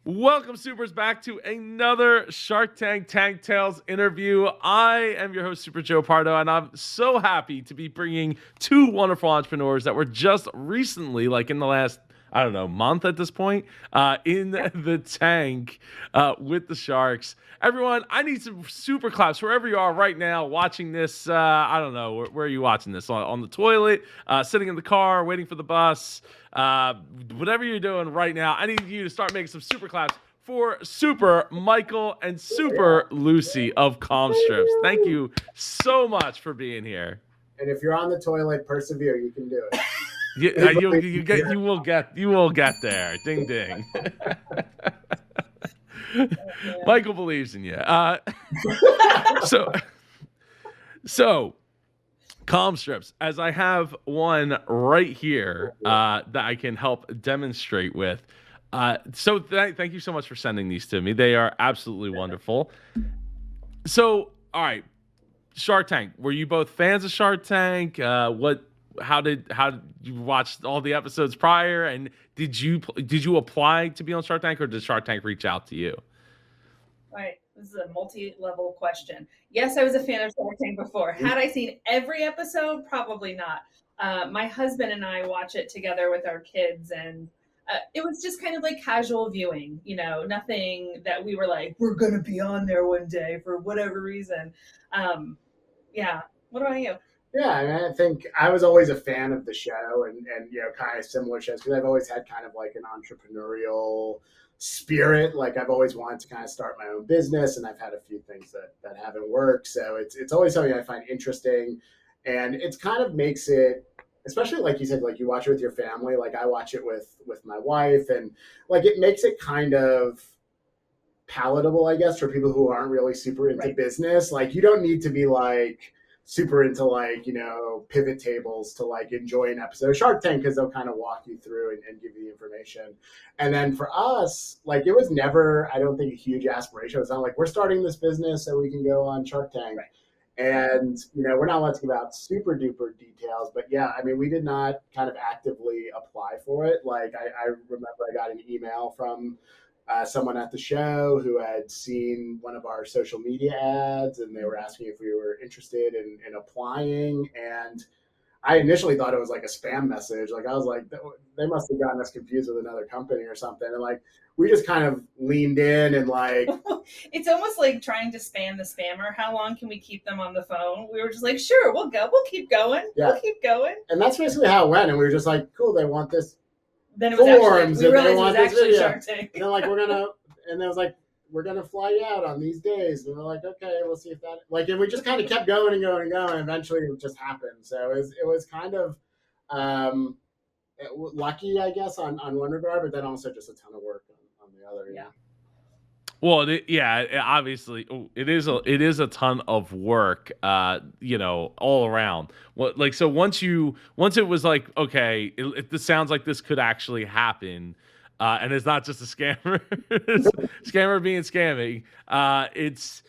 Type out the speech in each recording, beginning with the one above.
Welcome, Supers, back to another Shark Tank Tank Tales interview. I am your host, Super Joe Pardo, and I'm so happy to be bringing two wonderful entrepreneurs that were just recently, like in the last, I don't know, month at this point, in the tank with the Sharks. Everyone, I need some super claps wherever you are right now watching this. I don't know, where are you watching this? On the toilet, sitting in the car, waiting for the bus, whatever you're doing right now. I need you to start making some super claps for Super Michael and Super Lucy of Comstrips. Thank you so much for being here. And if you're on the toilet, persevere. You can do it. You will get there. Ding ding. Michael believes in you. So Comstrips, as I have one right here that I can help demonstrate with. Thank you so much for sending these to me. They are absolutely wonderful. So, all right, Shark Tank. Were you both fans of Shark Tank? How did you watch all the episodes prior? And did you apply to be on Shark Tank, or did Shark Tank reach out to you? Right. This is a multi-level question. Yes, I was a fan of Shark Tank before. Had I seen every episode? Probably not. My husband and I watch it together with our kids, and it was just kind of like casual viewing, nothing that we were like, we're going to be on there one day for whatever reason. Yeah. What about you? Yeah, I mean, I think I was always a fan of the show and kind of similar shows because I've always had kind of like an entrepreneurial spirit. Like I've always wanted to kind of start my own business, and I've had a few things that haven't worked. So it's always something I find interesting, and it's kind of makes it, especially like you said, like you watch it with your family. Like I watch it with my wife, and like it makes it kind of palatable, I guess, for people who aren't really super into business. Like you don't need to be like super into like, pivot tables to like enjoy an episode of Shark Tank because they'll kind of walk you through and give you the information. And then for us, like it was never, I don't think, a huge aspiration. It's not like we're starting this business so we can go on Shark Tank. Right. And, we're not allowed to give out super duper details, but yeah, I mean, we did not kind of actively apply for it. Like I remember I got an email from someone at the show who had seen one of our social media ads, and they were asking if we were interested in applying. And I initially thought it was like a spam message. Like I was like, they must have gotten us confused with another company or something. And like, we just kind of leaned in and like. It's almost like trying to spam the spammer. How long can we keep them on the phone? We were just like, sure, we'll go. We'll keep going. Yeah. We'll keep going. And that's basically how it went. And we were just like, cool, they want this. Then it was forms, actually, we realized it was actually Shark Tank. And they're like, and it was like, we're going to fly you out on these days. And we're like, okay, we'll see if that, like, and we just kind of kept going and going and going. And eventually it just happened. So it was kind of lucky, I guess, on one regard, but then also just a ton of work on the other. Yeah. Well, obviously it is a ton of work, all around. So once it was like, okay, this sounds like this could actually happen, and it's not just a scammer, scammer being scamming. It's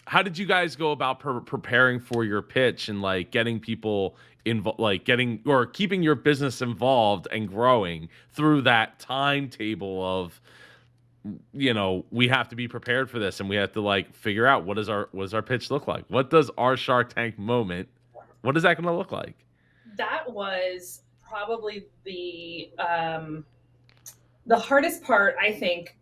how did you guys go about preparing for your pitch and like getting people keeping your business involved and growing through that timetable of, we have to be prepared for this and we have to like figure out what does our pitch look like? What does our Shark Tank moment, what is that going to look like? That was probably the hardest part, I think,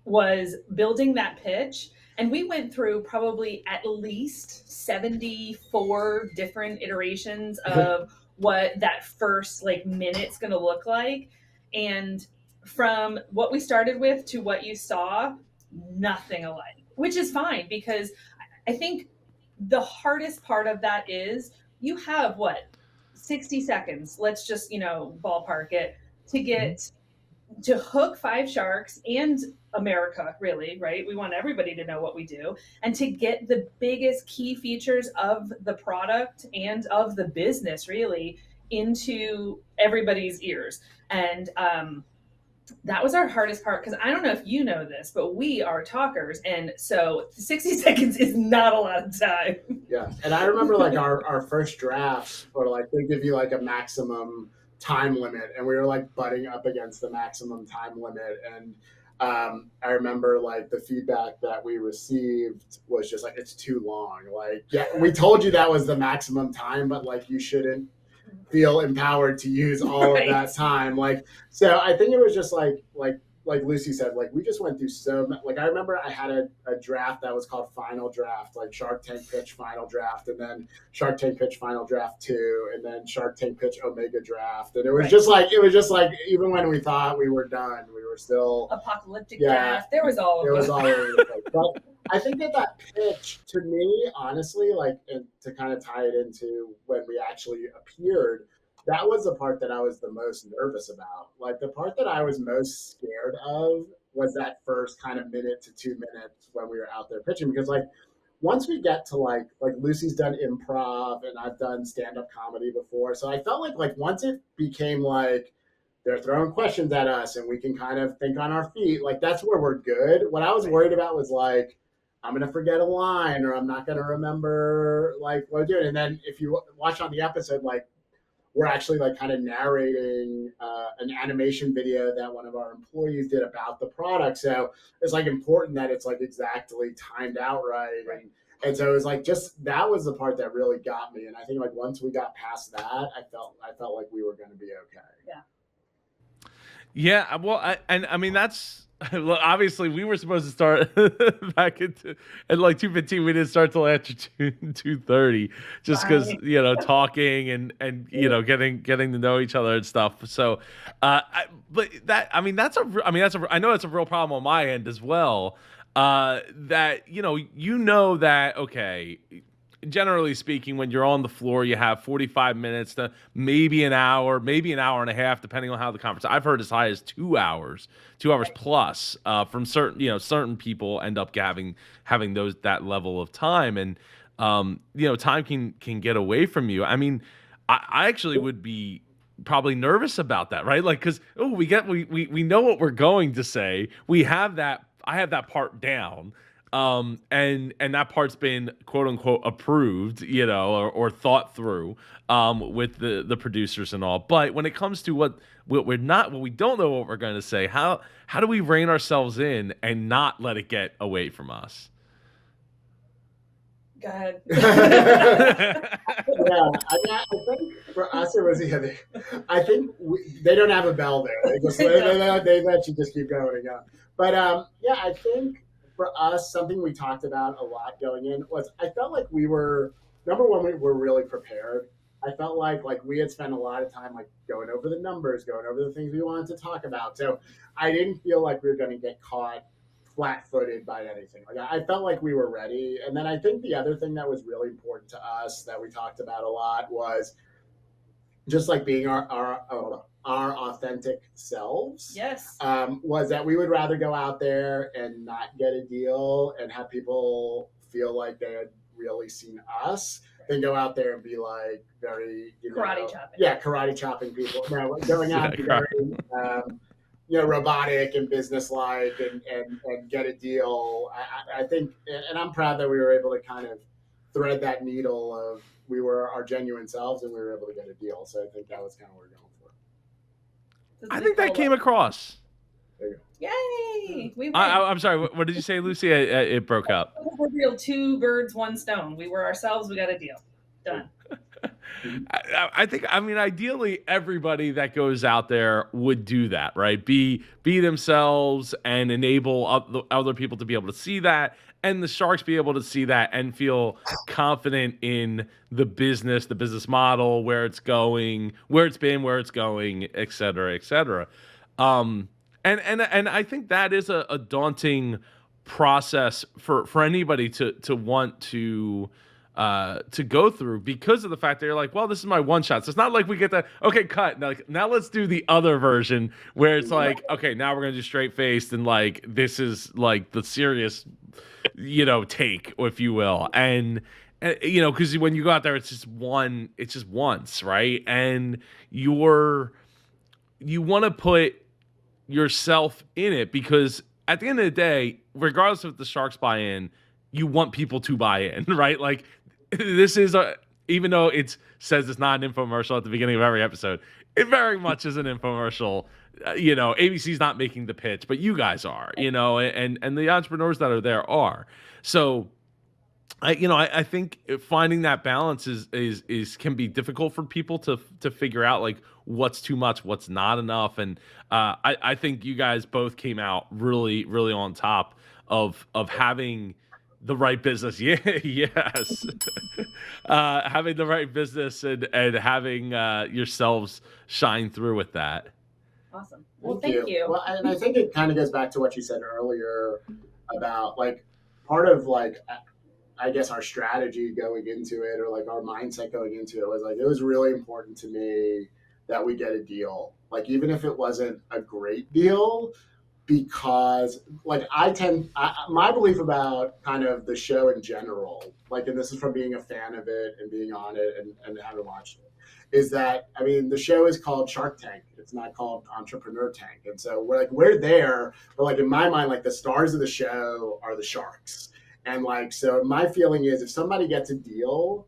was building that pitch. And we went through probably at least 74 different iterations of what that first like minute's going to look like. And from what we started with to what you saw, nothing alike, which is fine, because I think the hardest part of that is you have 60 seconds. Let's just, ballpark it to get to hook 5 sharks and America, really, right? We want everybody to know what we do, and to get the biggest key features of the product and of the business really into everybody's ears. And that was our hardest part, because I don't know if you know this, but we are talkers, and so 60 seconds is not a lot of time. Yeah, and I remember like our first drafts, or like they give you like a maximum time limit, and we were like butting up against the maximum time limit. And I remember like the feedback that we received was just like, it's too long. Like, yeah, we told you that was the maximum time, but like you shouldn't feel empowered to use all of that time. Like, so I think it was just like Lucy said, like we just went through so much. Like I remember I had a draft that was called Final Draft, like Shark Tank Pitch Final Draft, and then Shark Tank Pitch Final Draft 2, and then Shark Tank Pitch Omega Draft. And it was just like even when we thought we were done, we were still apocalyptic draft. There was all of it. It was all over the place. But I think that pitch, to me, honestly, like, and to kind of tie it into when we actually appeared, that was the part that I was the most nervous about. Like the part that I was most scared of was that first kind of minute to 2 minutes when we were out there pitching, because like once we get to like Lucy's done improv and I've done stand-up comedy before, so I felt like once it became like they're throwing questions at us and we can kind of think on our feet, like that's where we're good. What I was worried about was like, I'm going to forget a line, or I'm not going to remember like what I'm doing. And then if you watch on the episode, like we're actually like kind of narrating an animation video that one of our employees did about the product. So it's like important that it's like exactly timed out right. And so it was like, just, that was the part that really got me. And I think like once we got past that, I felt like we were going to be okay. Yeah. Well, I mean, that's, well, obviously we were supposed to start back at like 2:15. We didn't start till after 2:30, just because talking and getting to know each other and stuff. So, but that, I mean that's I know that's a real problem on my end as well. That that okay. Generally speaking, when you're on the floor, you have 45 minutes to maybe an hour and a half, depending on how the conference. I've heard as high as 2 hours plus from certain people end up having that level of time, and time can get away from you. I mean, I actually would be probably nervous about that, right? Like, because we know what we're going to say. I have that part down. And that part's been quote unquote approved, or thought through, with the producers and all. But when it comes to what we don't know what we're going to say, how do we rein ourselves in and not let it get away from us? Go ahead. I think for us it was the other. I think they don't have a bell there. They let you just keep going and going. But I think for us, something we talked about a lot going in was I felt like we were, number one, we were really prepared. I felt like we had spent a lot of time like going over the numbers, going over the things we wanted to talk about. So I didn't feel like we were going to get caught flat-footed by anything. Like I felt like we were ready. And then I think the other thing that was really important to us that we talked about a lot was just like being our authentic selves. Yes. Was that we would rather go out there and not get a deal and have people feel like they had really seen us than go out there and be like very karate chopping. Yeah, karate chopping people. No, going out and be very robotic and businesslike and get a deal. I think, and I'm proud that we were able to kind of thread that needle of we were our genuine selves and we were able to get a deal. So I think that was kind of what we're going for. I think that came across. There you go. Yay! We win. I'm sorry. What did you say, Lucy? It broke up. We're real 2 birds, 1 stone. We were ourselves. We got a deal. Done. I think, ideally, everybody that goes out there would do that, right? Be themselves and enable other people to be able to see that, and the Sharks be able to see that and feel confident in the business model, where it's going, where it's been, where it's going, et cetera, et cetera. And I think that is a daunting process for anybody to want to go through, because of the fact that you're like, well, this is my one shot. So it's not like we get that, okay, cut. Now let's do the other version where it's like, okay, now we're going to do straight faced and like, this is like the serious, take, if you will. And because when you go out there, it's just once, right? And you want to put yourself in it, because at the end of the day, regardless of if the Sharks buy in, you want people to buy in, right? Like, this is even though it says it's not an infomercial at the beginning of every episode, It very much is an infomercial. ABC's not making the pitch, but you guys are, and the entrepreneurs that are there are. So I think finding that balance is can be difficult for people to figure out, like, what's too much, what's not enough. And I think you guys both came out really, really on top of having the right business. Yeah, yes. Having the right business and having yourselves shine through with that. Awesome. Well, thank you. Well, and I think it kind of goes back to what you said earlier about, like, part of, like, I guess our strategy going into it, or like our mindset going into it, was like, it was really important to me that we get a deal. Like, even if it wasn't a great deal, because, like, my belief about kind of the show in general, like, and this is from being a fan of it and being on it and having watched it, is that, I mean, the show is called Shark Tank. It's not called Entrepreneur Tank. And so we're there, but, like, in my mind, like, the stars of the show are the sharks. And, like, so my feeling is, if somebody gets a deal,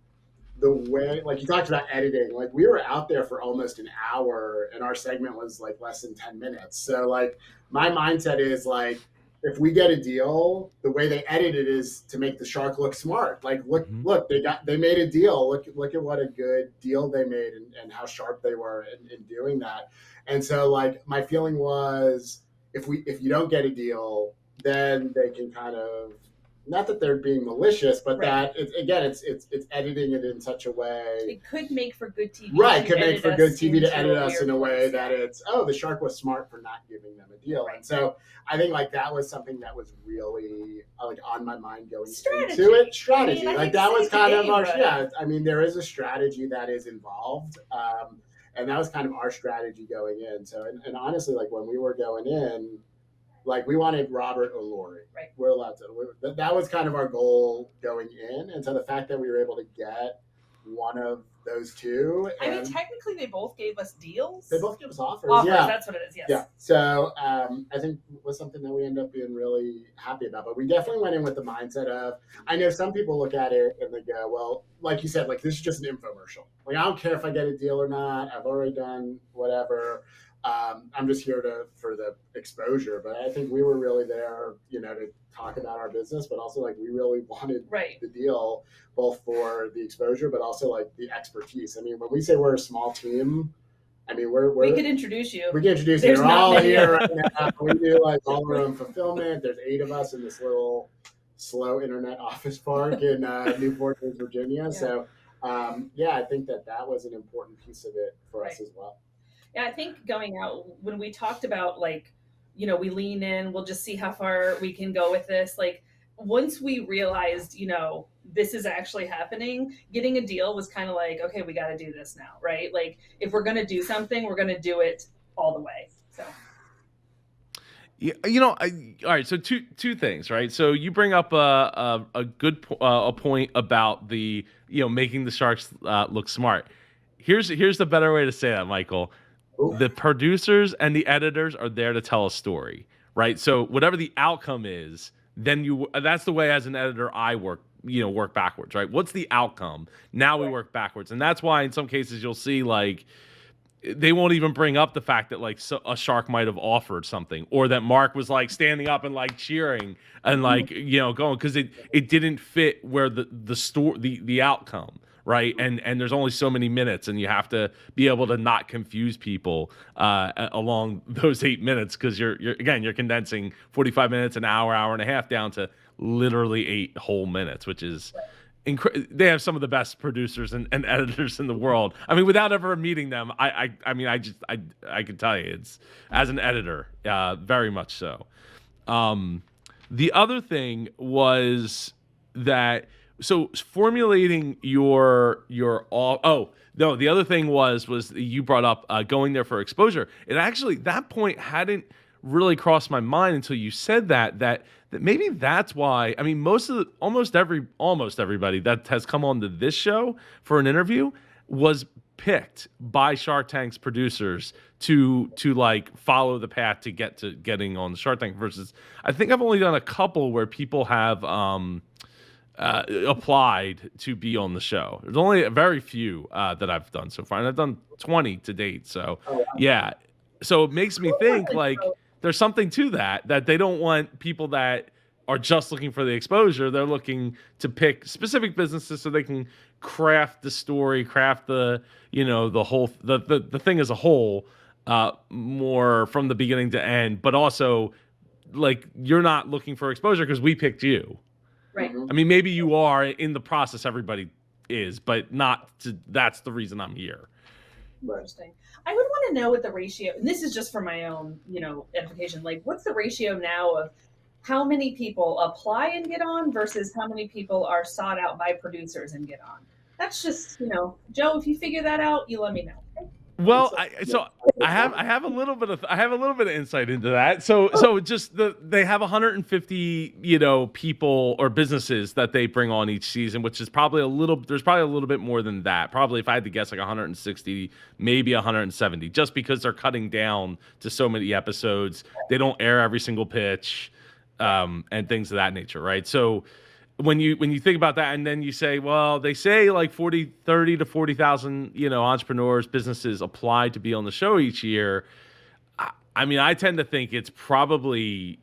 the way, like, you talked about editing, like, we were out there for almost an hour and our segment was like less than 10 minutes. So, like, my mindset is, like, if we get a deal, the way they edit it is to make the shark look smart. Like, look, they made a deal. Look at what a good deal they made, and how sharp they were in doing that. And so, like, my feeling was, if you don't get a deal, then they can kind of, not that they're being malicious, but Right. that it's editing it in such a way. It could make for good TV. Right, to could make edit for us good TV to into edit us in a weird way place, that yeah. it's, oh, the shark was smart for not giving them a deal. Right. And so I think, like, that was something that was really, like, on my mind going Strategy. into it. Strategy. I mean, I like, hate that to was say kind today, of our, but- yeah, I mean, there is a strategy that is involved. And that was kind of our strategy going in. So, and honestly, like, when we were going in, like, we wanted Robert O'Lory. Right. We're allowed to. That was kind of our goal going in. And so the fact that we were able to get one of those two. I mean, technically, they both gave us deals. They both gave us offers. Yeah. That's what it is, yes. Yeah. So I think it was something that we ended up being really happy about. But we definitely went in with the mindset of, I know some people look at it and they go, well, like you said, like, this is just an infomercial. Like, I don't care if I get a deal or not. I've already done whatever. I'm just here for the exposure. But I think we were really there, to talk about our business, but also, like, we really wanted the deal, both for the exposure, but also, like, the expertise. I mean, when we say we're a small team, I mean, we could introduce you. We can introduce you. We're all here right now. We do, like, all our own fulfillment. There's 8 of us in this little slow internet office park in Newport, Virginia. Yeah. So, I think that was an important piece of it for us as well. Yeah, I think going out, when we talked about, like, we lean in, we'll just see how far we can go with this. Like, once we realized, this is actually happening, getting a deal was kind of like, okay, we got to do this now, right? Like, if we're going to do something, we're going to do it all the way. So. Yeah, all right. So two things, right? So you bring up a good a point about the making the sharks look smart. Here's the better way to say that, Michael. Ooh. The producers and the editors are there to tell a story, right? So whatever the outcome is, then that's the way, as an editor, I work backwards, right? What's the outcome? Now we work backwards. And that's why in some cases you'll see, like, they won't even bring up the fact that, like, a shark might have offered something, or that Mark was, like, standing up and, like, cheering and, like, going, because it didn't fit where the outcome. Right. And there's only so many minutes, and you have to be able to not confuse people along those 8 minutes, because you're condensing 45 minutes, an hour and a half down to literally 8 whole minutes, which is they have some of the best producers and editors in the world. I mean, without ever meeting them, I can tell you, it's, as an editor, very much so. The other thing was that, so formulating the other thing was you brought up going there for exposure. It actually, that point hadn't really crossed my mind until you said that maybe that's why. I mean, almost everybody that has come on to this show for an interview was picked by Shark Tank's producers to like follow the path to getting on the Shark Tank, versus I think I've only done a couple where people have applied to be on the show. There's only a very few that I've done so far, and I've done 20 to date. So Oh, yeah, so it makes me think like there's something to that they don't want people that are just looking for the exposure. They're looking to pick specific businesses so they can craft the story, craft the the whole the thing as a whole, more from the beginning to end, but also like you're not looking for exposure because we picked you. Right. I mean, maybe you are in the process. Everybody is, but not to. That's the reason I'm here. Interesting. I would want to know what the ratio, and this is just for my own, edification. Like, what's the ratio now of how many people apply and get on versus how many people are sought out by producers and get on? That's just, Joe. If you figure that out, you let me know. Okay? Well, I have a little bit of insight into that. So just they have 150 people or businesses that they bring on each season, which is probably there's probably a little bit more than that. Probably if I had to guess, like 160, maybe 170, just because they're cutting down to so many episodes. They don't air every single pitch, and things of that nature, right? So when you think about that, and then you say, well, they say like 30 to 40,000, entrepreneurs, businesses apply to be on the show each year. I mean, I tend to think it's probably,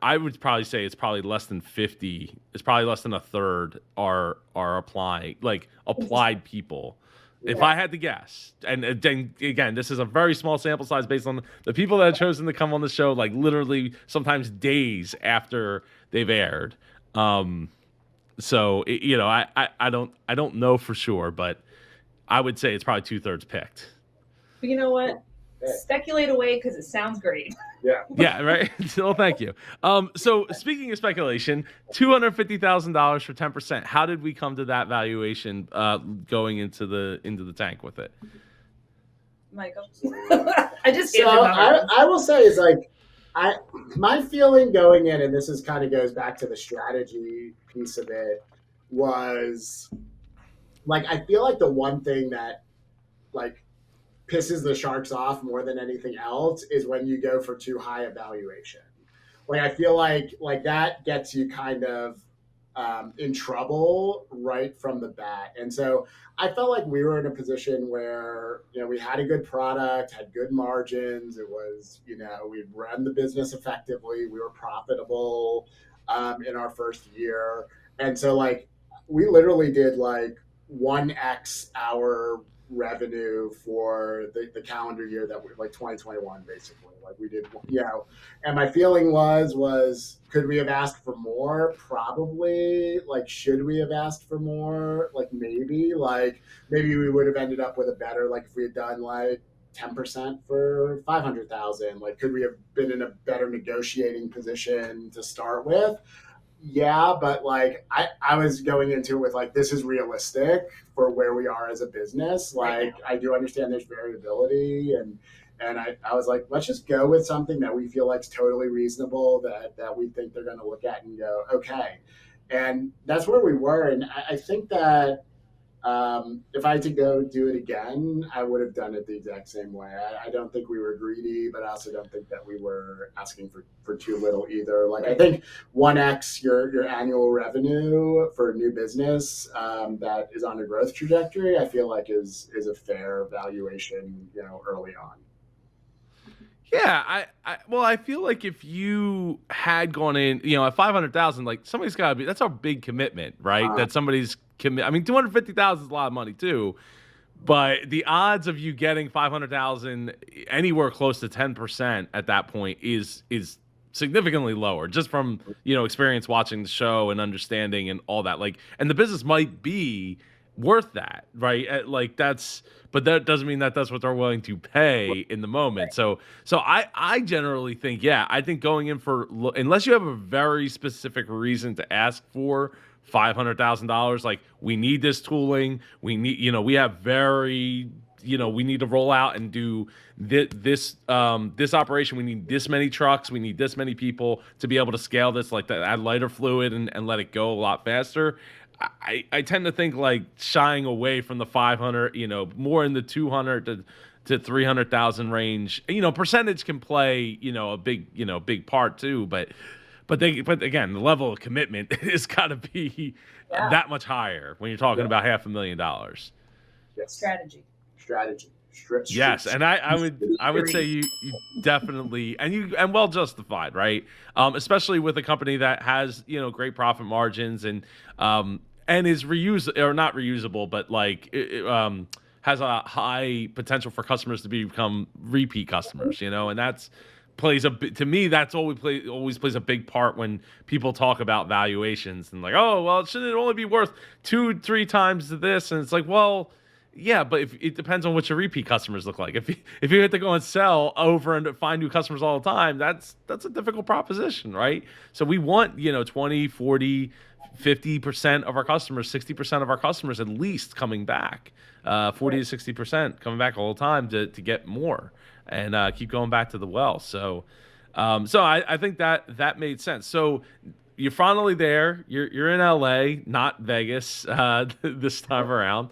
I would probably say it's probably less than 50. It's probably less than a third are applying, like applied people. Yeah. If I had to guess, and again, this is a very small sample size based on the people that have chosen to come on the show, like literally sometimes days after they've aired. So I don't know for sure, but I would say it's probably 2/3 picked. But you know what? Speculate away because it sounds great. Yeah. Yeah. Right. Well, thank you. So speaking of speculation, $250,000 for 10%. How did we come to that valuation? Going into the tank with it, Michael. I just so I will say is like. My feeling going in, and this is kind of goes back to the strategy piece of it, was like I feel like the one thing that like pisses the sharks off more than anything else is when you go for too high a valuation. Like I feel like that gets you kind of in trouble right from the bat. And so I felt like we were in a position where, we had a good product, had good margins. It was, we'd run the business effectively. We were profitable in our first year. And so like, we literally did like 1x our revenue for the calendar year that we like 2021, basically. Like we did, and my feeling was could we have asked for more? Probably. Like, should we have asked for more? Like maybe we would have ended up with a better, like if we had done like 10% for 500,000, like could we have been in a better negotiating position to start with? Yeah, but like I was going into it with like this is realistic for where we are as a business. Like I do understand there's variability, and I was like, let's just go with something that we feel like is totally reasonable, that we think they're going to look at and go, okay. And that's where we were. And I think that if I had to go do it again, I would have done it the exact same way. I don't think we were greedy, but I also don't think that we were asking for too little either. Like I think 1x your annual revenue for a new business that is on a growth trajectory, I feel like is a fair valuation, early on. Yeah, I feel like if you had gone in, at 500,000, like somebody's got to be. That's a big commitment, right? That somebody's commit. I mean, 250,000 is a lot of money too, but the odds of you getting 500,000 anywhere close to 10% at that point is significantly lower, just from experience watching the show and understanding and all that. Like, and the business might be worth that, right? Like that's. But that doesn't mean that that's what they're willing to pay in the moment. So I generally think, I think going in for, unless you have a very specific reason to ask for $500,000, like we need this tooling, we need, we have very, we need to roll out and do this operation. We need this many trucks. We need this many people to be able to scale this, like to add lighter fluid and let it go a lot faster. I tend to think like shying away from the 500, more in the 200 to 300,000 range. Percentage can play, a big part too. But but again, the level of commitment has got to be Yeah. that much higher when you're talking about $500,000. Yes. Strategy. Yes, and I would say you definitely and well justified, right? Especially with a company that has great profit margins and is not reusable, but like has a high potential for customers to become repeat customers, and that's to me that's always plays a big part when people talk about valuations and like, oh well, shouldn't it only be worth 2-3 times this? And it's like, well, yeah, but if it depends on what your repeat customers look like. If you have to go and sell over and find new customers all the time, that's a difficult proposition, right? So we want 20, 40, 50% of our customers, 60% of our customers at least coming back, 40 to 60% coming back all the time to get more and keep going back to the well. So I think that made sense. So you're finally there. You're in LA, not Vegas this time around.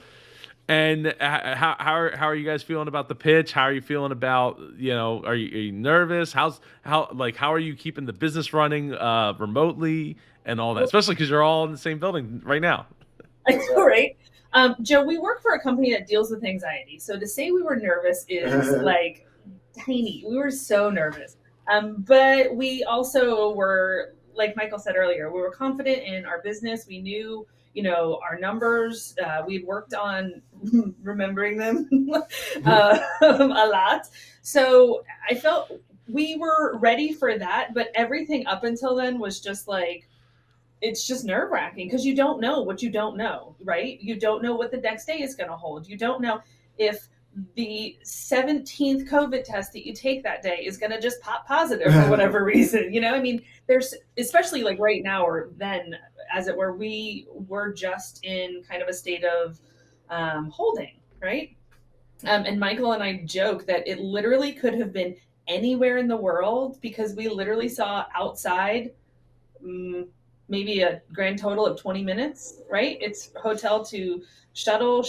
And how are you guys feeling about the pitch? How are you feeling about are you nervous? How are you keeping the business running remotely and all that? Especially because you're all in the same building right now. I know, right? Joe, we work for a company that deals with anxiety, so to say we were nervous is like tiny. We were so nervous, but we also were, like Michael said earlier, we were confident in our business. We knew our numbers. We'd worked on remembering them a lot. So I felt we were ready for that, but everything up until then was just like, it's just nerve wracking because you don't know what you don't know, right? You don't know what the next day is going to hold. You don't know if the 17th COVID test that you take that day is going to just pop positive for whatever reason. I mean, there's, especially like right now or then, as it were, we were just in kind of a state of holding, right? And Michael and I joke that it literally could have been anywhere in the world because we literally saw outside maybe a grand total of 20 minutes, right? It's hotel to shuttle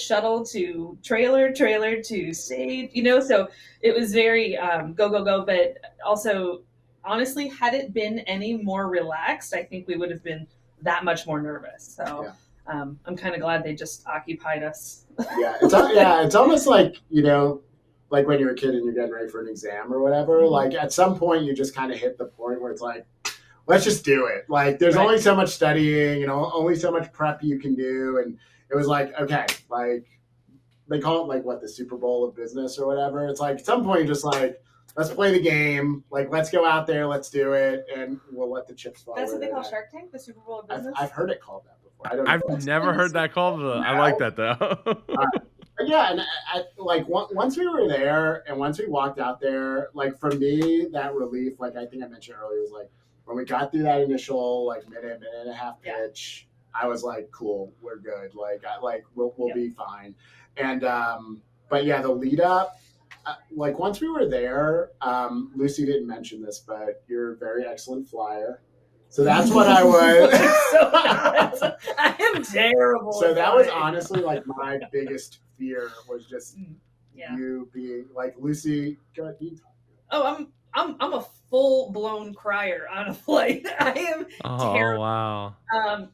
to trailer to stage, so it was very go. But also, honestly, had it been any more relaxed, I think we would have been that much more nervous. So I'm kind of glad they just occupied us. It's almost like, like when you're a kid and you're getting ready for an exam or whatever, mm-hmm. Like at some point you just kind of hit the point where it's like, let's just do it. Like there's only so much studying, only so much prep you can do. And it was like, okay, like they call it like what, the Super Bowl of business or whatever. It's like at some point you're just like, let's play the game. Like, let's go out there, let's do it. And we'll let the chips fall. That's what they call Shark Tank, the Super Bowl of business? I've heard it called that before. I don't know. I've never heard that called. I like that though. Yeah, and I like once we were there and once we walked out there, like for me, that relief, like I think I mentioned earlier, was like when we got through that initial like minute and a half pitch, I was like, cool, we're good. Like we'll be fine. And but yeah, the lead up, like once we were there, Lucy didn't mention this, but you're a very excellent flyer. So that's what I was. I am terrible. So that was honestly like my biggest fear was just you being like, Lucy, go ahead, you talk. Oh, I'm a full blown crier on a flight. I am terrible. Wow.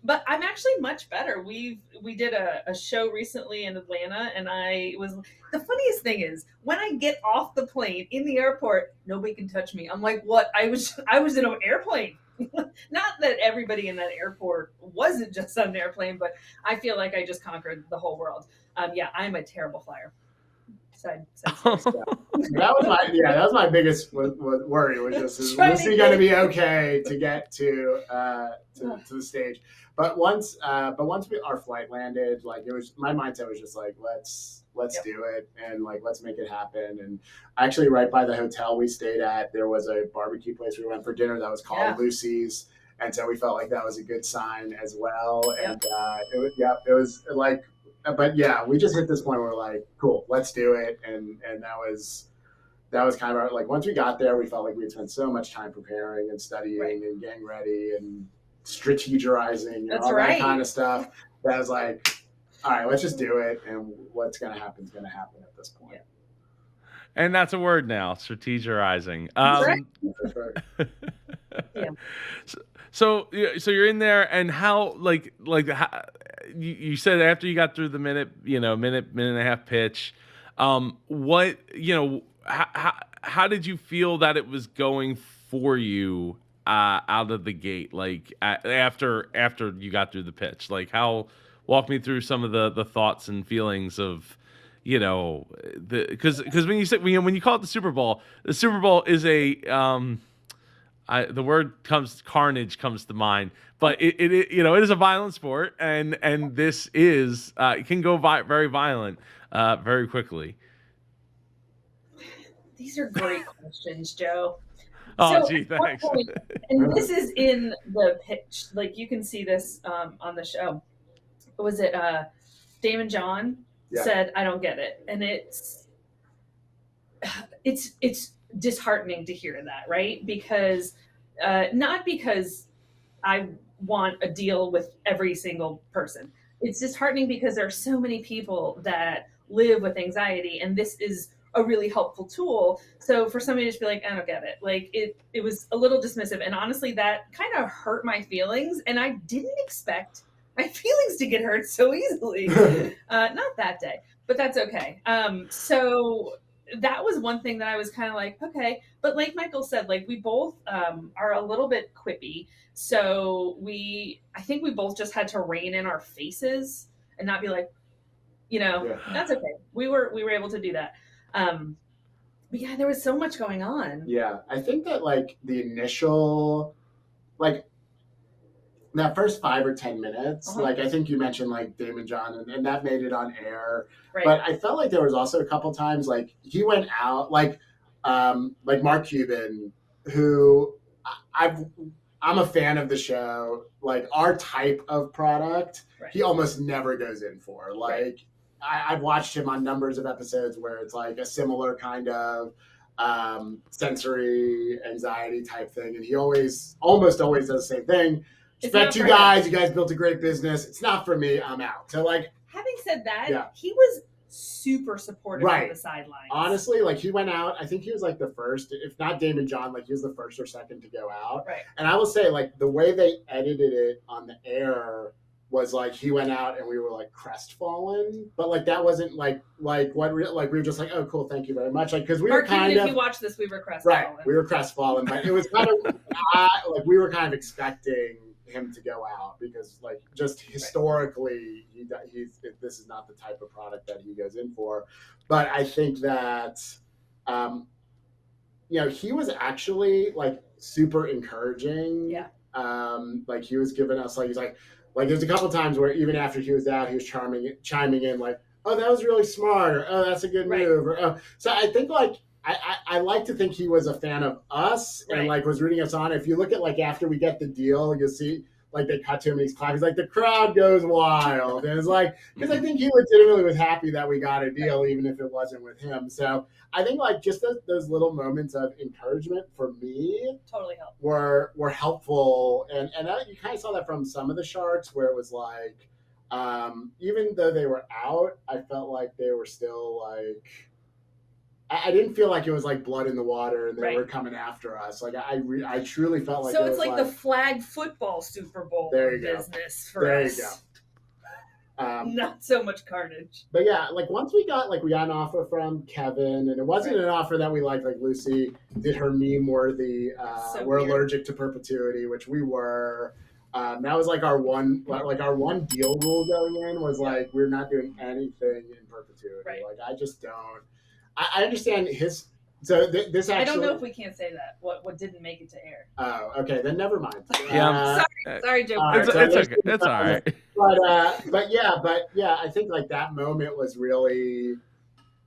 But I'm actually much better. We did a show recently in Atlanta, and the funniest thing is when I get off the plane in the airport, nobody can touch me. I'm like, what? I was in an airplane. Not that everybody in that airport wasn't just on an airplane, but I feel like I just conquered the whole world. I'm a terrible flyer. That was my biggest worry was just is Lucy going to be okay to get to the stage. But once our flight landed, like it was, my mindset was just like let's do it and like let's make it happen. And actually, right by the hotel we stayed at, there was a barbecue place we went for dinner that was called Lucy's, and so we felt like that was a good sign as well. And it was like. But yeah, we just hit this point where we're like, cool, let's do it. And that was kind of our, like, once we got there, we felt like we had spent so much time preparing and studying and getting ready and strategizing and all that kind of stuff. That was like, all right, let's just do it. And what's going to happen is going to happen at this point. And that's a word now, strategizing. Yeah. So you're in there, and how how, you said after you got through the minute and a half pitch, what how did you feel that it was going for you out of the gate, like after you got through the pitch, like how walk me through some of the thoughts and feelings of because when you say when you call it the Super Bowl is a the word carnage comes to mind, but it it is a violent sport, and this is it can go very violent very quickly. These are great questions, Joe. Oh, So gee, at one thanks. point, and this is in the pitch, like you can see this on the show. Was it Damon John Yeah. said, "I don't get it," and it's disheartening to hear that, right? Because not because I want a deal with every single person. It's disheartening because there are so many people that live with anxiety, and this is a really helpful tool. So for somebody to just be like, I don't get it, like it was a little dismissive, and honestly, that kind of hurt my feelings, and I didn't expect my feelings to get hurt so easily. Not that day, but that's okay. So that was one thing that I was kind of like, okay. But like Michael said, like we both are a little bit quippy. So I think we both just had to rein in our faces and not be like, that's okay. We were able to do that. But yeah, there was so much going on. Yeah, I think that like the initial, like that first 5 or 10 minutes, like I think you mentioned like Damon John, and that made it on air. Right. But I felt like there was also a couple times like he went out, like Mark Cuban, who I'm a fan of the show. Like our type of product, Right. he almost never goes in for. Like I've watched him on numbers of episodes where it's like a similar kind of sensory anxiety type thing, and he almost always does the same thing. Respect you guys. You guys built a great business. It's not for me. I'm out. So like, having said that, he was super supportive on the sidelines. Honestly, like he went out. I think he was like the first, if not Damon John, like he was the first or second to go out. Right. And I will say, like the way they edited it on the air was like he went out and we were like crestfallen, but like that wasn't like what like we were just like, oh cool, thank you very much, like because we were kind of. If you watch this, we were crestfallen. Right, we were crestfallen, but it was kind of like we were kind of expecting him to go out because like just historically this is not the type of product that he goes in for. But I think that he was actually like super encouraging. Like he was giving us he's like there's a couple times where even after he was out, he was chiming in like, oh, that was really smart, or oh, that's a good move, or oh. So I think like I like to think he was a fan of us and like was rooting us on. If you look at like after we get the deal, you'll see like they cut to him and he's clapping. He's like, the crowd goes wild. And it's like, because I think he legitimately was happy that we got a deal, even if it wasn't with him. So I think like just those little moments of encouragement for me totally helped. were helpful. And you kind of saw that from some of the Sharks where it was like, even though they were out, I felt like they were still like, I didn't feel like it was like blood in the water and they were coming after us. Like I truly felt like so it's like the flag football Super Bowl business for us. There you go. Not so much carnage. But yeah, like once we got an offer from Kevin, and it wasn't an offer that we liked. Like Lucy did her meme worthy. We're allergic to perpetuity, which we were. That was like our one deal rule going in was like we're not doing anything in perpetuity. Right. Like I just don't. I understand his. So this actually. I don't know if we can't say that. What didn't make it to air? Oh, okay. Then never mind. Sorry, Joe. It's okay. It's all right. But yeah. I think like that moment was really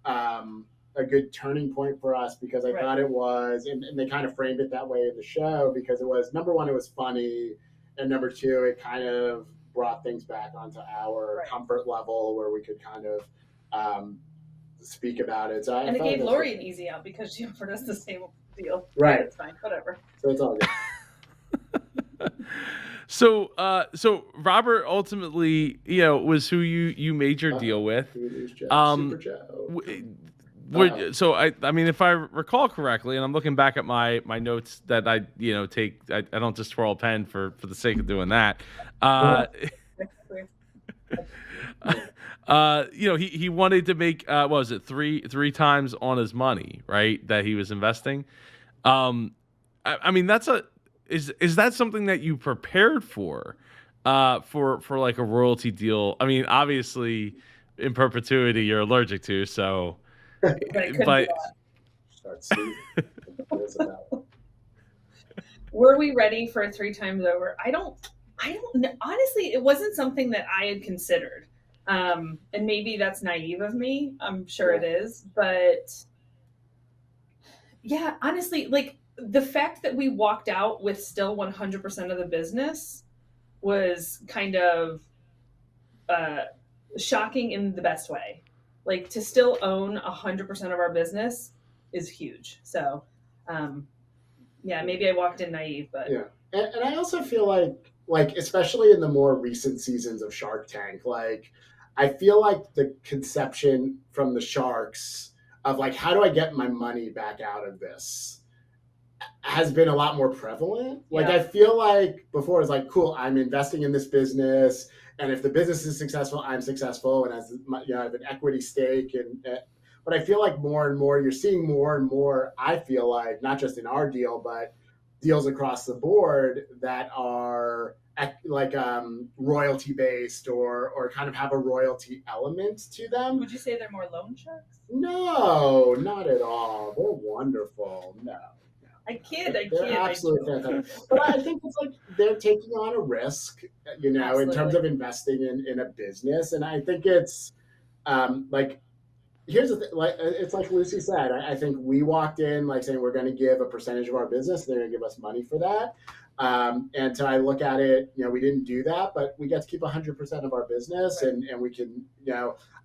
a good turning point for us because I thought it was, and they kind of framed it that way in the show because it was number one, it was funny, and number two, it kind of brought things back onto our comfort level where we could kind of. Speak about it. So and it gave Lori an easy out because she offered us the same deal. Right. It's fine. Whatever. So it's all good. So Robert ultimately, was who you made your deal with. Super Joe. So I mean, if I recall correctly, and I'm looking back at my notes that I take, I don't just twirl a pen for the sake of doing that. He wanted to make what was it, three times on his money, right? That he was investing. I mean, is that something that you prepared for like a royalty deal? I mean, obviously, in perpetuity, you're allergic to, so. But were we ready for 3 times over? I don't know. Honestly, it wasn't something that I had considered. And maybe that's naive of me. I'm sure it is, but yeah, honestly, like the fact that we walked out with still 100% of the business was kind of shocking in the best way. Like to still own 100% of our business is huge. So, yeah, maybe I walked in naive, but yeah, and I also feel like especially in the more recent seasons of Shark Tank, like I feel like the conception from the sharks of like how do I get my money back out of this has been a lot more prevalent. Like I feel like before it's like, cool, I'm investing in this business, and if the business is successful, I'm successful, and as I have an equity stake, but I feel like more and more you're seeing more and more. I feel like not just in our deal, but deals across the board that are like royalty based or kind of have a royalty element to them. Would you say they're more loan sharks? No, not at all. They're wonderful. No. I kid. They're absolutely fantastic. But I think it's like they're taking on a risk, in terms of investing in a business. And I think it's like, here's the thing, like it's like Lucy said, I think we walked in like saying we're going to give a percentage of our business. They're going to give us money for that. And so I look at it, we didn't do that, but we get to keep 100% of our business, right. and we can,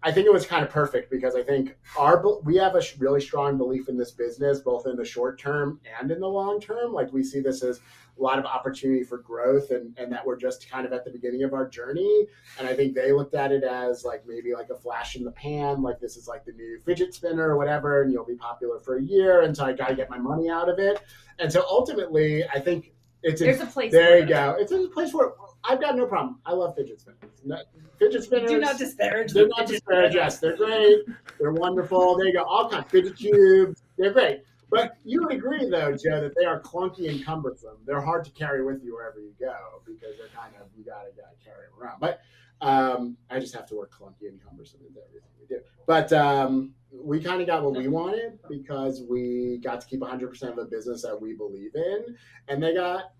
I think it was kind of perfect because I think we have a really strong belief in this business, both in the short term and in the long term. Like we see this as a lot of opportunity for growth and that we're just kind of at the beginning of our journey. And I think they looked at it as like maybe like a flash in the pan, like this is like the new fidget spinner or whatever, and you'll be popular for a year. And so I got to get my money out of it. And so ultimately, I think there's a place there you go. It's a place for it. I've got no problem. I love fidget spinners. Fidget spinners. Do not disparage. They're not disparage. Yes, they're great. They're wonderful. There you go. All kinds of fidget cubes. They're great. But you would agree, though, Joe, that they are clunky and cumbersome. They're hard to carry with you wherever you go because they're kind of, you gotta carry them around. But I just have to work clunky and cumbersome into everything we do. But we kind of got what we wanted because we got to keep 100% of the business that we believe in. And they got,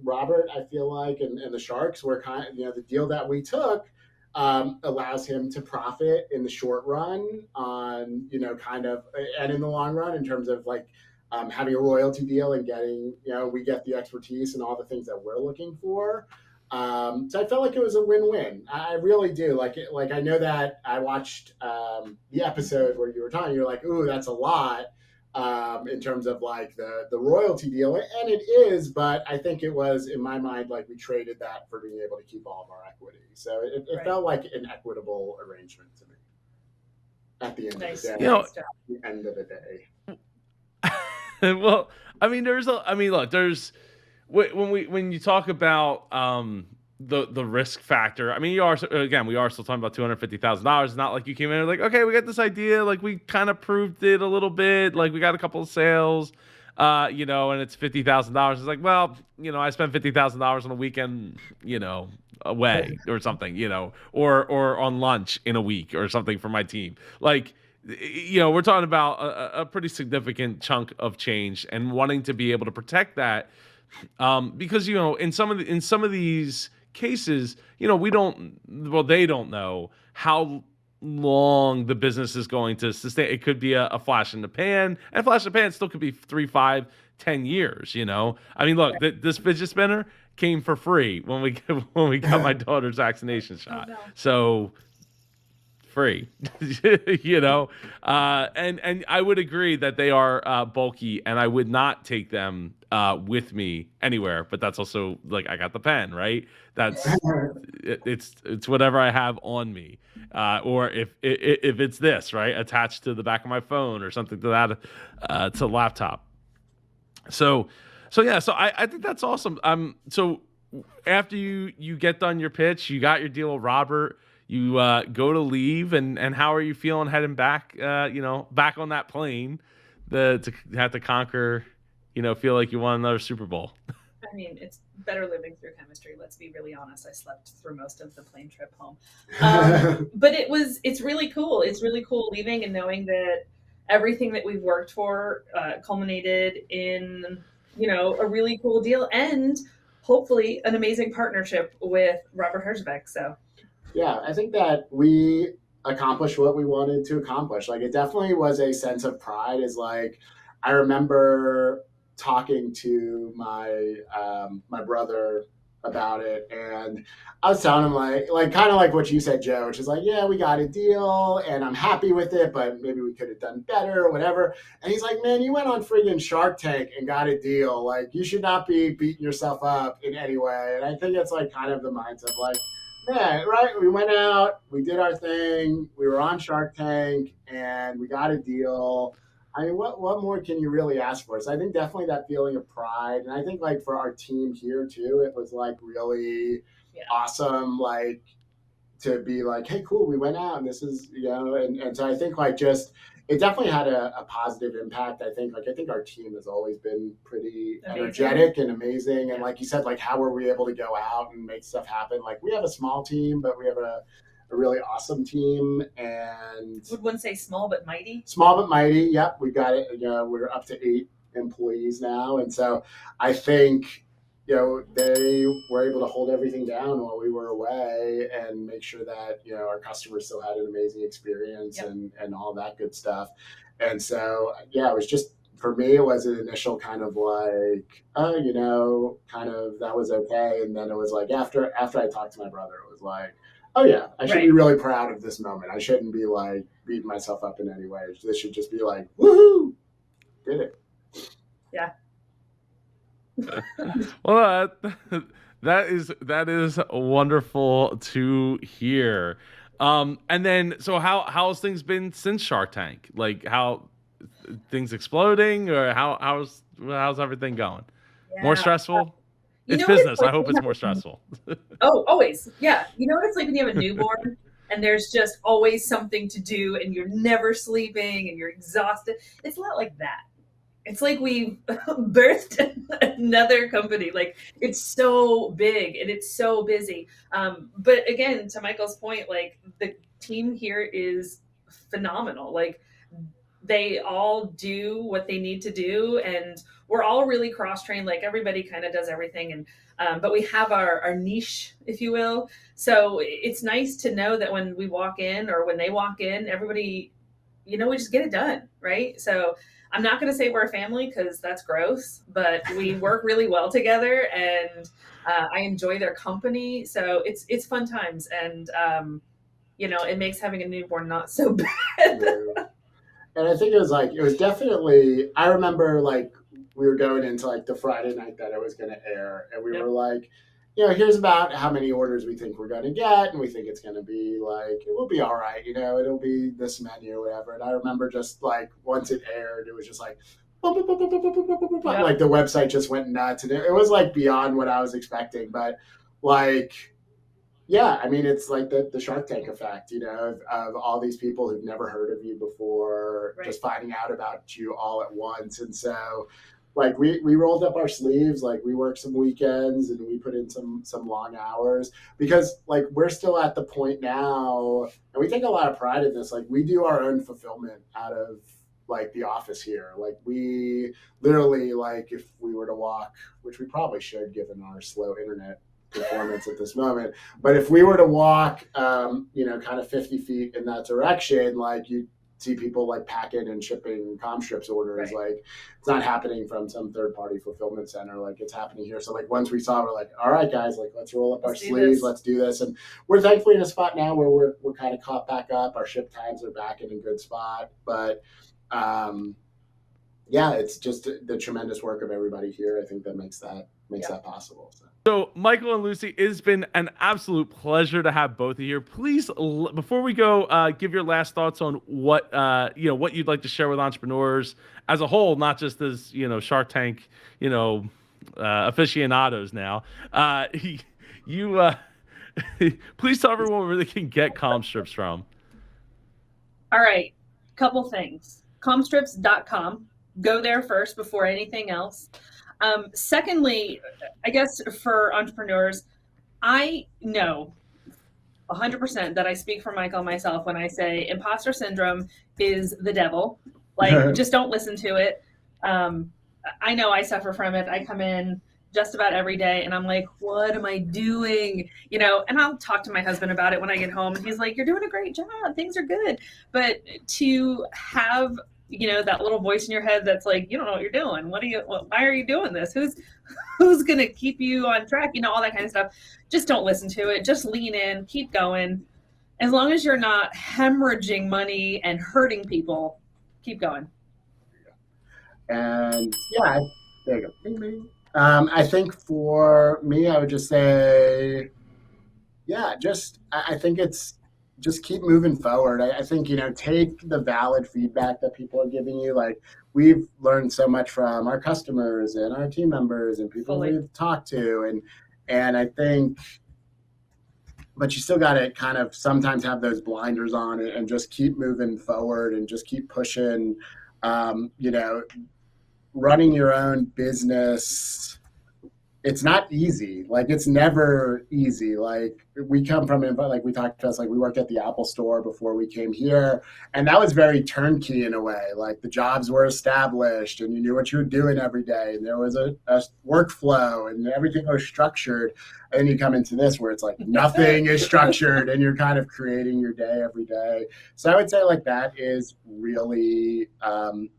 Robert, I feel like, and the Sharks were kind of, the deal that we took allows him to profit in the short run on, kind of, and in the long run in terms of like having a royalty deal and getting, we get the expertise and all the things that we're looking for. So I felt like it was a win-win. I really do. Like I know that I watched the episode where you were talking, you're like, ooh, that's a lot in terms of like the royalty deal. And it is, but I think it was, in my mind, like we traded that for being able to keep all of our equity. So it right. felt like an equitable arrangement to me at the end of the day. At the end of the day. Well, I mean, look, when you talk about the risk factor, I mean, we are still talking about $250,000. It's not like you came in and like, okay, we got this idea, like we kind of proved it a little bit, like we got a couple of sales, and it's $50,000. It's like, well, I spent $50,000 on a weekend, away or something, or on lunch in a week or something for my team. Like, we're talking about a pretty significant chunk of change and wanting to be able to protect that. Because in some of these cases, they don't know how long the business is going to sustain. It could be a flash in the pan, and flash in the pan still could be 3, 5, 10 years. I mean, look, this fidget spinner came for free when we got my daughter's vaccination shot. Oh, no. So free. You know, and I would agree that they are bulky, and I would not take them with me anywhere. But that's also like I got the pen, right? That's it's whatever I have on me, or if it's this right attached to the back of my phone or something to that to the laptop. So so I think that's awesome. So after you get done your pitch, you got your deal with Robert. You go to leave, and how are you feeling heading back? Back on that plane, to have to conquer. Feel like you won another Super Bowl. I mean, it's better living through chemistry. Let's be really honest. I slept through most of the plane trip home. But it's really cool. It's really cool leaving and knowing that everything that we've worked for culminated in, a really cool deal and hopefully an amazing partnership with Robert Herjavec. So, yeah, I think that we accomplished what we wanted to accomplish. Like, it definitely was a sense of pride. Is like, I remember talking to my brother about it, and I was telling him like kind of like what you said, Joe, which is like, yeah, we got a deal, and I'm happy with it, but maybe we could have done better or whatever. And he's like, man, you went on friggin' Shark Tank and got a deal. Like, you should not be beating yourself up in any way. And I think it's like kind of the mindset, like, man, right? We went out, we did our thing, we were on Shark Tank, and we got a deal. I mean, what more can you really ask for? So I think definitely that feeling of pride, and I think like for our team here too, it was like really awesome, like to be like, hey, cool, we went out, and this is and so I think like just it definitely had a positive impact. I think our team has always been pretty energetic and amazing, and like you said, like how were we able to go out and make stuff happen? Like we have a small team, but we have a really awesome team, and would one say small but mighty? Small but mighty. Yep, we got it. We're up to 8 employees now, and so I think they were able to hold everything down while we were away and make sure that our customers still had an amazing experience and all that good stuff. And so yeah, it was just for me, it was an initial kind of like, kind of that was okay, and then it was like after I talked to my brother, it was like, oh yeah, I should be really proud of this moment. I shouldn't be like beating myself up in any way. This should just be like, woohoo, did it. Yeah. Well, that is wonderful to hear. And then so how's things been since Shark Tank? Like how things exploding, or how's everything going? Yeah. More stressful? It's business. I hope it's more stressful. Oh, always. Yeah. You know what it's like when you have a newborn and there's just always something to do and you're never sleeping and you're exhausted. It's a lot like that. It's like we birthed another company. Like it's so big and it's so busy. But again, to Michael's point, like the team here is phenomenal. Like they all do what they need to do, and we're all really cross-trained. Like everybody kind of does everything, and but we have our niche, if you will. So it's nice to know that when we walk in or when they walk in, everybody, we just get it done, right? So I'm not going to say we're a family because that's gross, but we work really well together, and I enjoy their company. So it's fun times, and it makes having a newborn not so bad. And I think it was definitely, I remember like we were going into like the Friday night that it was going to air, and we were like, here's about how many orders we think we're going to get, and we think it's going to be like, it will be all right, it'll be this menu, whatever. And I remember just like once it aired, it was just like, like the website just went nuts, and it was like beyond what I was expecting, but like, yeah, I mean, it's like the Shark Tank effect, of all these people who've never heard of you before, just finding out about you all at once. And so, like, we rolled up our sleeves, like, we worked some weekends and we put in some long hours because, like, we're still at the point now, and we take a lot of pride in this. Like, we do our own fulfillment out of, like, the office here. Like, we literally, like, if we were to walk, which we probably should given our slow internet performance at this moment, but if we were to walk kind of 50 feet in that direction, like see people like packing and shipping comm strips orders. Right. Like it's not happening from some third party fulfillment center. Like it's happening here. So like once we saw, we're like, all right, guys, like let's roll up our sleeves, let's do this. And we're thankfully in a spot now where we're kind of caught back up. Our ship times are back in a good spot. But yeah, it's just the tremendous work of everybody here. I think that makes that possible. So, Michael and Lucy, it has been an absolute pleasure to have both of you here. Please, before we go, give your last thoughts on what what you'd like to share with entrepreneurs as a whole, not just as Shark Tank aficionados. Now, please tell everyone where they can get comm strips from. All right, couple things. Commstrips.com. Go there first before anything else. Secondly, I guess for entrepreneurs, I know 100% that I speak for Michael and myself when I say imposter syndrome is the devil. Like, just don't listen to it. I know I suffer from it. I come in just about every day and I'm like, what am I doing? And I'll talk to my husband about it when I get home. And he's like, you're doing a great job. Things are good. But to have that little voice in your head that's like, you don't know what you're doing. Why are you doing this? Who's going to keep you on track? All that kind of stuff. Just don't listen to it. Just lean in, keep going. As long as you're not hemorrhaging money and hurting people, keep going. And yeah, there you go. I think for me, I would just say, I think it's, just keep moving forward. I think, take the valid feedback that people are giving you. Like we've learned so much from our customers and our team members and people we've talked to. And I think, but you still got to kind of sometimes have those blinders on and just keep moving forward and just keep pushing. Running your own business, it's not easy. Like it's never easy. Like we come from, like we talked about, like we worked at the Apple store before we came here, and that was very turnkey in a way. Like the jobs were established and you knew what you were doing every day, and there was a workflow and everything was structured. And then you come into this where it's like nothing is structured and you're kind of creating your day every day. So I would say like that is really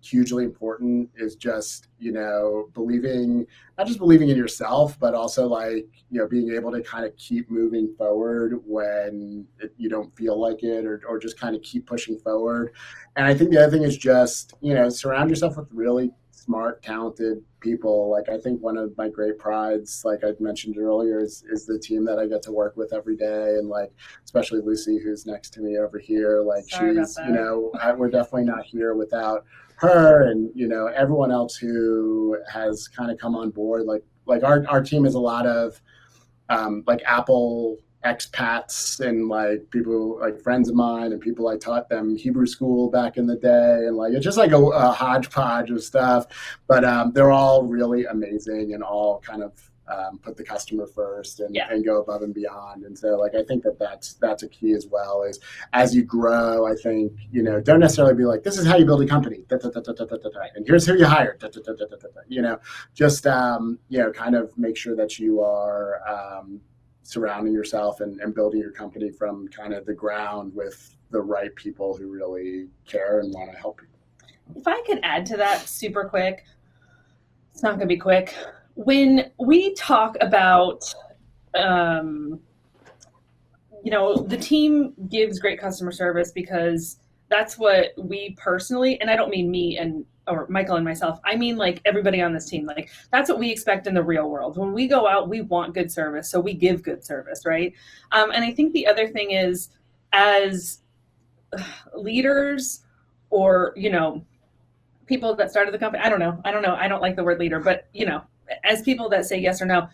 hugely important, is just, not just believing in yourself, but also like, being able to kind of keep moving forward when you don't feel like it, or just kind of keep pushing forward. And I think the other thing is just, surround yourself with really smart, talented people. Like I think one of my great prides, like I mentioned earlier, is the team that I get to work with every day. And like, especially Lucy, who's next to me over here, like she's, we're definitely not here without her, and everyone else who has kind of come on board. Like our team is a lot of like Apple expats and like people like friends of mine and people I taught them Hebrew school back in the day, and like it's just like a hodgepodge of stuff, but they're all really amazing and all kind of put the customer first and go above and beyond. And so like I think that's a key as well, is as you grow, I think don't necessarily be like, this is how you build a company, and here's who you hire, just kind of make sure that you are surrounding yourself and building your company from kind of the ground with the right people who really care and want to help you. If I could add to that super quick, it's not going to be quick. When we talk about, the team gives great customer service because that's what we personally, and I don't mean me or Michael and myself, I mean like everybody on this team, like that's what we expect in the real world. When we go out, we want good service, so we give good service, right? And I think the other thing is, as leaders or, people that started the company, I don't know, I don't like the word leader, but as people that say yes or no,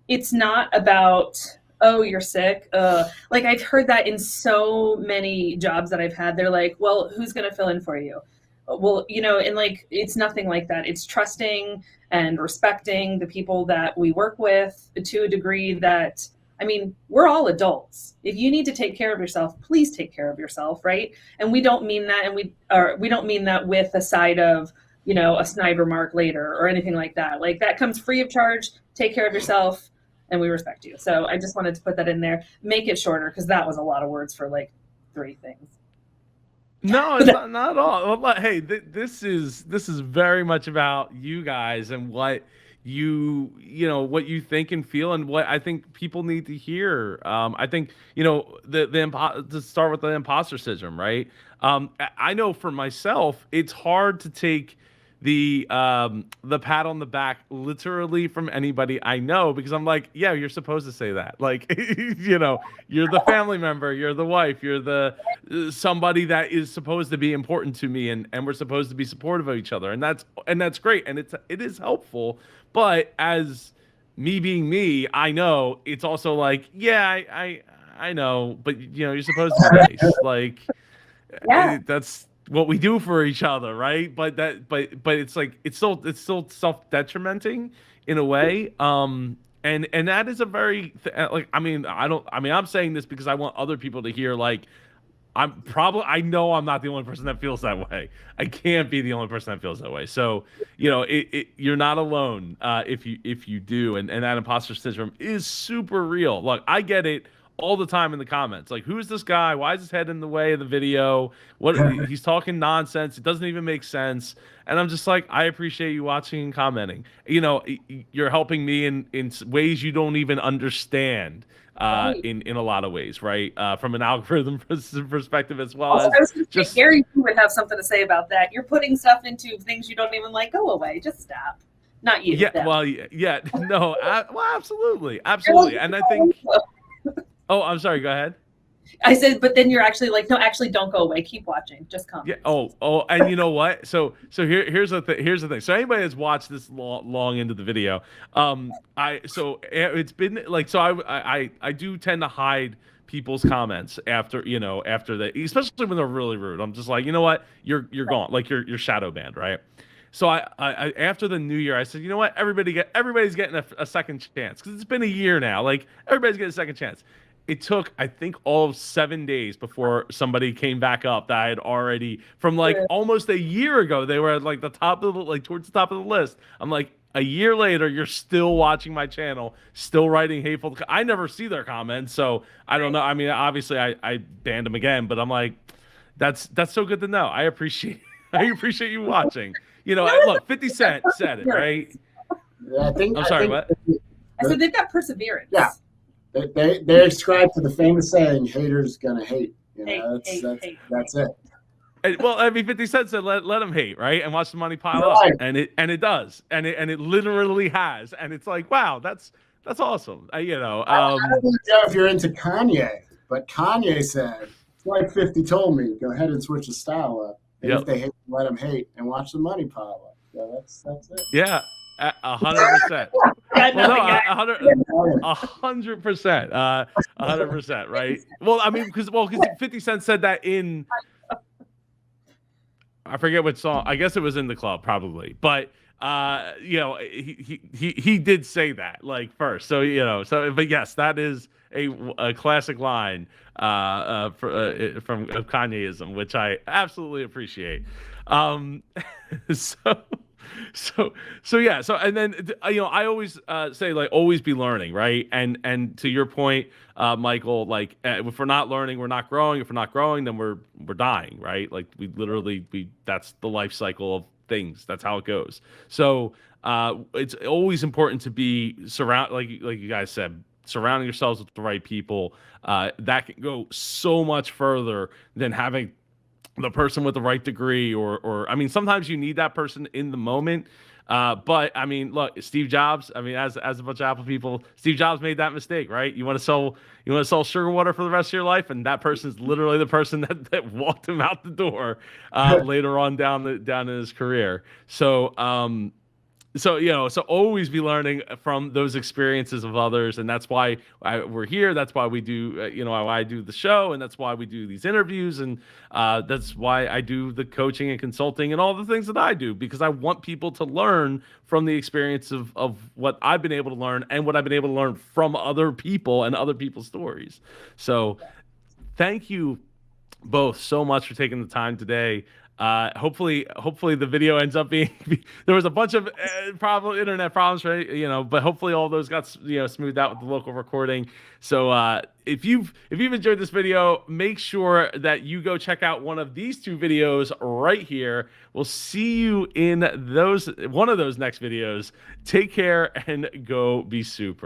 it's not about, oh, you're sick. Like I've heard that in so many jobs that I've had. They're like, well, who's going to fill in for you? Well, and like, it's nothing like that. It's trusting and respecting the people that we work with to a degree that, I mean, we're all adults. If you need to take care of yourself, please take care of yourself, right? And we don't mean that, and we don't mean that with a side of, a sniper mark later or anything like that. Like that comes free of charge. Take care of yourself, and we respect you. So I just wanted to put that in there. Make it shorter because that was a lot of words for like 3 things. No, it's not at all. Well, hey, this is very much about you guys and what what you think and feel and what I think people need to hear. I think to start with the imposter syndrome, right? I know for myself, it's hard to take the pat on the back literally from anybody I know because I'm like, yeah, you're supposed to say that. Like, you're the family member, you're the wife, you're the somebody that is supposed to be important to me, and we're supposed to be supportive of each other, and that's great, and it is helpful. But as me being me, I know it's also like, yeah, I know, but you're supposed to be nice, like Yeah. that's what we do for each other, right? But it's like it's still self detrimenting in a way. And that is a very like I'm saying this because I want other people to hear like I know I'm not the only person that feels that way. I can't be the only person that feels that way. So, you're not alone if you do, and that imposter syndrome is super real. Look, I get it all the time in the comments. Like, who's this guy? Why is his head in the way of the video? What he's talking nonsense. It doesn't even make sense. And I'm just like, I appreciate you watching and commenting. You're helping me in ways you don't even understand Right. in a lot of ways, right? From an algorithm perspective as well Also, as I was going to say, just Gary would have something to say about that. You're putting stuff into things you don't even like. Go away. Just stop. Not you. yeah, them. well, yeah, no, well, absolutely, and I think. Oh, I'm sorry. Go ahead. I said, but then you're actually like, no, actually, don't go away. Keep watching. Just come. Yeah. Oh, and you know what? Here's the thing. So anybody that's watched this long into the video, it's been like I do tend to hide people's comments after especially when they're really rude. I'm just like, you know what? You're gone. Like you're shadow banned, right? So I after the new year, I said, you know what? Everybody's getting a second chance because it's been a year now. Like everybody's getting a second chance. It took, I think, all of 7 days before somebody came back up that I had already from like almost a year ago. They were at like towards the top of the list. I'm like, a year later, you're still watching my channel, still writing hateful. I never see their comments, so I don't know. I mean, obviously, I banned them again, but I'm like, that's so good to know. I appreciate you watching. Look, 50 Cent said it, right? Yeah, I'm sorry, what? I said they've got perseverance. Yeah. They ascribe to the famous saying, "Haters gonna hate." Hate. That's it. Well, I mean, 50 Cent said, "Let them hate, right, and watch the money pile up," and it does, and it literally has, and it's like, wow, that's awesome. I don't know if you're into Kanye, but Kanye said, "It's like 50 told me, go ahead and switch the style up. And if they hate, let them hate, and watch the money pile up." So that's it. Yeah, 100%. Well, no, 100%, 100%, right? Well, I mean, because 50 Cent said that in, I forget which song. I guess it was in the club, probably, but he did say that like first. So but yes, that is a classic line from Kanyeism, which I absolutely appreciate. So yeah. So and then I always say like always be learning, right? And to your point, Michael, like if we're not learning, we're not growing. If we're not growing, then we're dying, right? Like that's the life cycle of things. That's how it goes. So it's always important to be like you guys said, surrounding yourselves with the right people. That can go so much further than having the person with the right degree or I mean, sometimes you need that person in the moment. But I mean, look, Steve Jobs, I mean, as a bunch of Apple people, Steve Jobs made that mistake, right? You want to sell sugar water for the rest of your life, and that person's literally the person that walked him out the door later on down in his career. So always be learning from those experiences of others, and that's why we're here. That's why we do, why I do the show, and that's why we do these interviews, and that's why I do the coaching and consulting and all the things that I do, because I want people to learn from the experience of what I've been able to learn and what I've been able to learn from other people and other people's stories. So, thank you both so much for taking the time today. Hopefully the video ends up being. There was a bunch of internet problems, right? But hopefully all those got smoothed out with the local recording. So if you've enjoyed this video, make sure that you go check out one of these two videos right here. We'll see you in one of those next videos. Take care and go be super.